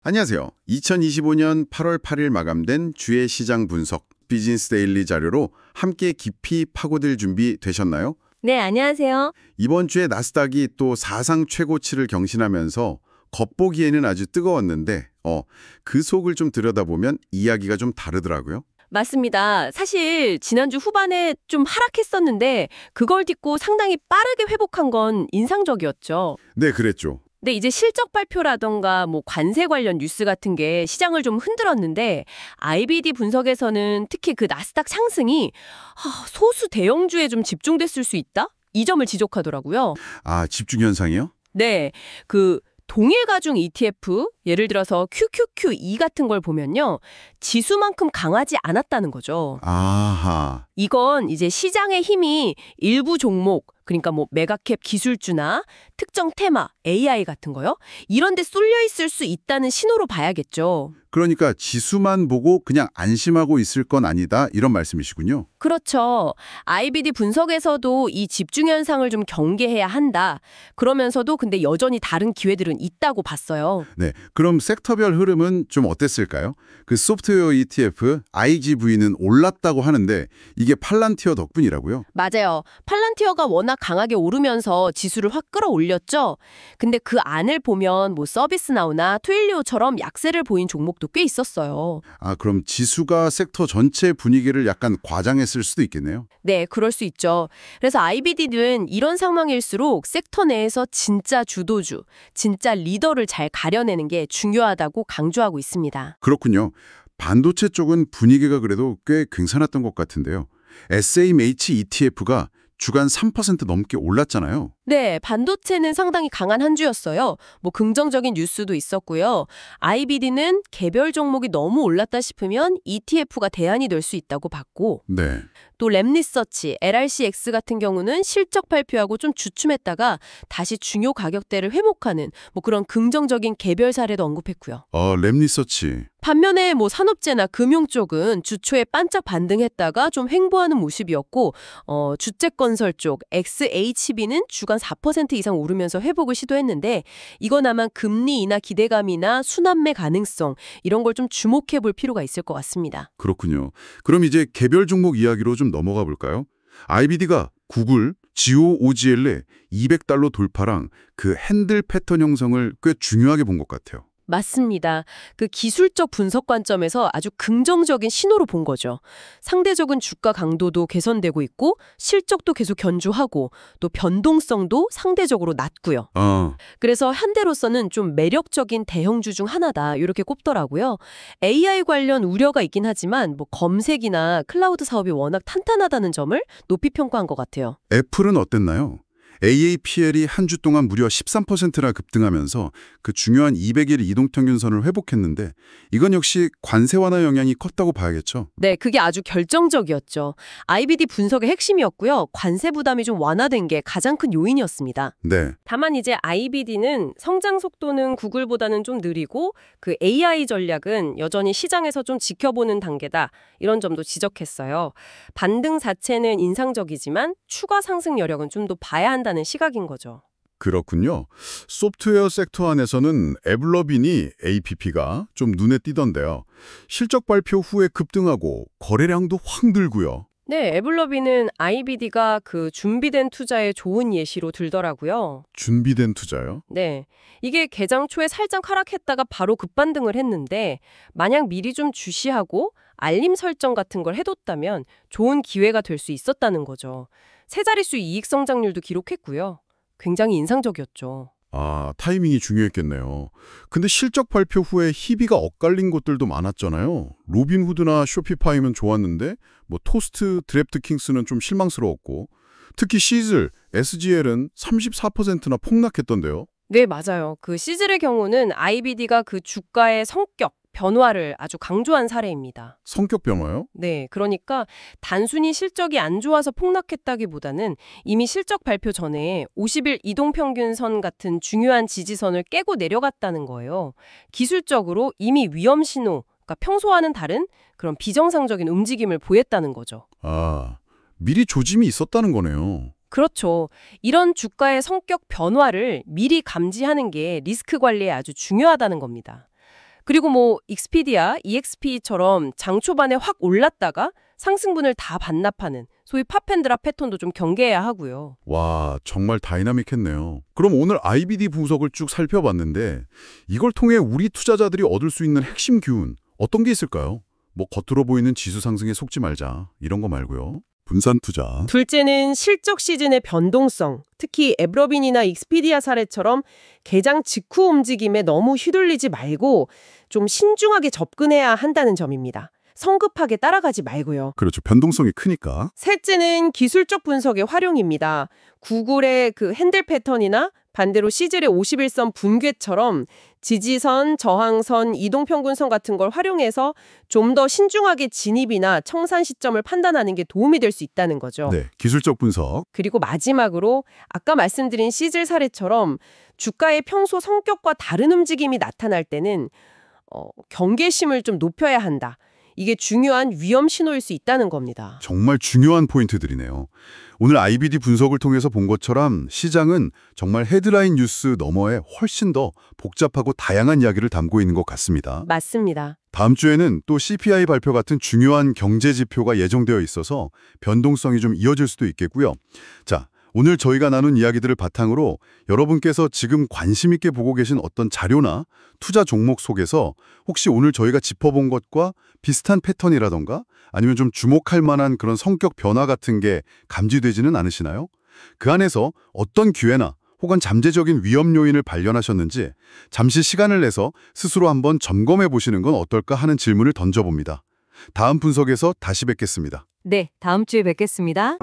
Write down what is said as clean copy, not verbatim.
안녕하세요. 2025년 8월 8일 마감된 주의 시장 분석 비즈니스 데일리 자료로 함께 깊이 파고들 준비 되셨나요? 네, 안녕하세요. 이번 주에 나스닥이 또 사상 최고치를 경신하면서 겉보기에는 아주 뜨거웠는데 그 속을 좀 들여다보면 이야기가 좀 다르더라고요. 맞습니다. 사실 지난주 후반에 좀 하락했었는데 그걸 딛고 상당히 빠르게 회복한 건 인상적이었죠. 네, 그랬죠. 근데 이제 실적 발표라던가 관세 관련 뉴스 같은 게 시장을 좀 흔들었는데 IBD 분석에서는 특히 그 나스닥 상승이 소수 대형주에 좀 집중됐을 수 있다? 이 점을 지적하더라고요. 아, 집중 현상이요? 네, 그 동일가중 ETF, 예를 들어서 QQQ2 같은 걸 보면요. 지수만큼 강하지 않았다는 거죠. 아하. 이건 이제 시장의 힘이 일부 종목, 그러니까 메가캡 기술주나 특정 테마, AI 같은 거요. 이런 데 쏠려 있을 수 있다는 신호로 봐야겠죠. 그러니까 지수만 보고 그냥 안심하고 있을 건 아니다 이런 말씀이시군요. 그렇죠. IBD 분석에서도 이 집중 현상을 좀 경계해야 한다. 그러면서도 근데 여전히 다른 기회들은 있다고 봤어요. 네, 그럼 섹터별 흐름은 좀 어땠을까요? 그 소프트웨어 ETF, IGV는 올랐다고 하는데 이게 팔란티어 덕분이라고요? 맞아요. 팔란티어가 워낙 강하게 오르면서 지수를 확 끌어올렸죠. 근데 그 안을 보면 서비스나우나 트윌리오처럼 약세를 보인 종목도 꽤 있었어요. 아, 그럼 지수가 섹터 전체 분위기를 약간 과장했을 수도 있겠네요. 네, 그럴 수 있죠. 그래서 IBD는 이런 상황일수록 섹터 내에서 진짜 주도주, 진짜 리더를 잘 가려내는 게 중요하다고 강조하고 있습니다. 그렇군요. 반도체 쪽은 분위기가 그래도 꽤 괜찮았던 것 같은데요. SAMH ETF가 주간 3% 넘게 올랐잖아요. 네, 반도체는 상당히 강한 한 주였어요. 긍정적인 뉴스도 있었고요. IBD는 개별 종목이 너무 올랐다 싶으면 ETF가 대안이 될 수 있다고 봤고, 네. 또 랩리서치, LRCX 같은 경우는 실적 발표하고 좀 주춤했다가 다시 중요 가격대를 회복하는 그런 긍정적인 개별 사례도 언급했고요. 랩리서치. 반면에 산업재나 금융 쪽은 주초에 반짝 반등했다가 좀 횡보하는 모습이었고, 주택건설 쪽 XHB는 주간 4% 이상 오르면서 회복을 시도했는데 이건 아마 금리 인하 기대감이나 순환매 가능성 이런 걸 좀 주목해 볼 필요가 있을 것 같습니다. 그렇군요. 그럼 이제 개별 종목 이야기로 좀 넘어가 볼까요? IBD가 구글, 지오 OGL의 $200 돌파랑 그 핸들 패턴 형성을 꽤 중요하게 본 것 같아요. 맞습니다. 그 기술적 분석 관점에서 아주 긍정적인 신호로 본 거죠. 상대적인 주가 강도도 개선되고 있고 실적도 계속 견조하고 또 변동성도 상대적으로 낮고요. 그래서 현대로서는 좀 매력적인 대형주 중 하나다 이렇게 꼽더라고요. AI 관련 우려가 있긴 하지만 검색이나 클라우드 사업이 워낙 탄탄하다는 점을 높이 평가한 것 같아요. 애플은 어땠나요? AAPL이 한 주 동안 무려 13%나 급등하면서 그 중요한 200일 이동평균선을 회복했는데 이건 역시 관세 완화 영향이 컸다고 봐야겠죠? 네, 그게 아주 결정적이었죠. IBD 분석의 핵심이었고요. 관세 부담이 좀 완화된 게 가장 큰 요인이었습니다. 네. 다만 이제 IBD는 성장 속도는 구글보다는 좀 느리고 그 AI 전략은 여전히 시장에서 좀 지켜보는 단계다. 이런 점도 지적했어요. 반등 자체는 인상적이지만 추가 상승 여력은 좀 더 봐야 한다는 시각인 거죠. 그렇군요. 소프트웨어 섹터 안에서는 에블러빈이 APP가 좀 눈에 띄던데요. 실적 발표 후에 급등하고 거래량도 확 늘고요. 네, 에블러빈은 IBD가 그 준비된 투자에 좋은 예시로 들더라고요. 준비된 투자요? 네, 이게 개장 초에 살짝 하락했다가 바로 급반등을 했는데 만약 미리 좀 주시하고 알림 설정 같은 걸 해뒀다면 좋은 기회가 될 수 있었다는 거죠. 세 자릿수 이익 성장률도 기록했고요. 굉장히 인상적이었죠. 아, 타이밍이 중요했겠네요. 근데 실적 발표 후에 희비가 엇갈린 곳들도 많았잖아요. 로빈후드나 쇼피파이면 좋았는데 토스트, 드래프트킹스는 좀 실망스러웠고 특히 시즐, SGL은 34%나 폭락했던데요. 네, 맞아요. 그 시즐의 경우는 IBD가 그 주가의 성격, 변화를 아주 강조한 사례입니다. 성격 변화요? 네, 그러니까 단순히 실적이 안 좋아서 폭락했다기보다는 이미 실적 발표 전에 50일 이동평균선 같은 중요한 지지선을 깨고 내려갔다는 거예요. 기술적으로 이미 위험 신호, 그러니까 평소와는 다른 그런 비정상적인 움직임을 보였다는 거죠. 아, 미리 조짐이 있었다는 거네요. 그렇죠. 이런 주가의 성격 변화를 미리 감지하는 게 리스크 관리에 아주 중요하다는 겁니다. 그리고 뭐 익스피디아, EXP처럼 장 초반에 확 올랐다가 상승분을 다 반납하는 소위 팝앤드랍 패턴도 좀 경계해야 하고요. 와, 정말 다이나믹했네요. 그럼 오늘 IBD 분석을 쭉 살펴봤는데 이걸 통해 우리 투자자들이 얻을 수 있는 핵심 기운 어떤 게 있을까요? 뭐 겉으로 보이는 지수 상승에 속지 말자 이런 거 말고요. 분산 투자. 둘째는 실적 시즌의 변동성, 특히 에브러빈이나 익스피디아 사례처럼 개장 직후 움직임에 너무 휘둘리지 말고 좀 신중하게 접근해야 한다는 점입니다. 성급하게 따라가지 말고요. 그렇죠. 변동성이 크니까. 셋째는 기술적 분석의 활용입니다. 구글의 그 핸들 패턴이나 반대로 시즐의 51선 분괴처럼 지지선, 저항선, 이동평균선 같은 걸 활용해서 좀 더 신중하게 진입이나 청산 시점을 판단하는 게 도움이 될 수 있다는 거죠. 네, 기술적 분석. 그리고 마지막으로 아까 말씀드린 시즐 사례처럼 주가의 평소 성격과 다른 움직임이 나타날 때는 경계심을 좀 높여야 한다. 이게 중요한 위험 신호일 수 있다는 겁니다. 정말 중요한 포인트들이네요. 오늘 IBD 분석을 통해서 본 것처럼 시장은 정말 헤드라인 뉴스 너머에 훨씬 더 복잡하고 다양한 이야기를 담고 있는 것 같습니다. 맞습니다. 다음 주에는 또 CPI 발표 같은 중요한 경제 지표가 예정되어 있어서 변동성이 좀 이어질 수도 있겠고요. 자, 오늘 저희가 나눈 이야기들을 바탕으로 여러분께서 지금 관심 있게 보고 계신 어떤 자료나 투자 종목 속에서 혹시 오늘 저희가 짚어본 것과 비슷한 패턴이라던가 아니면 좀 주목할 만한 그런 성격 변화 같은 게 감지되지는 않으시나요? 그 안에서 어떤 기회나 혹은 잠재적인 위험 요인을 발견하셨는지 잠시 시간을 내서 스스로 한번 점검해 보시는 건 어떨까 하는 질문을 던져봅니다. 다음 분석에서 다시 뵙겠습니다. 네, 다음 주에 뵙겠습니다.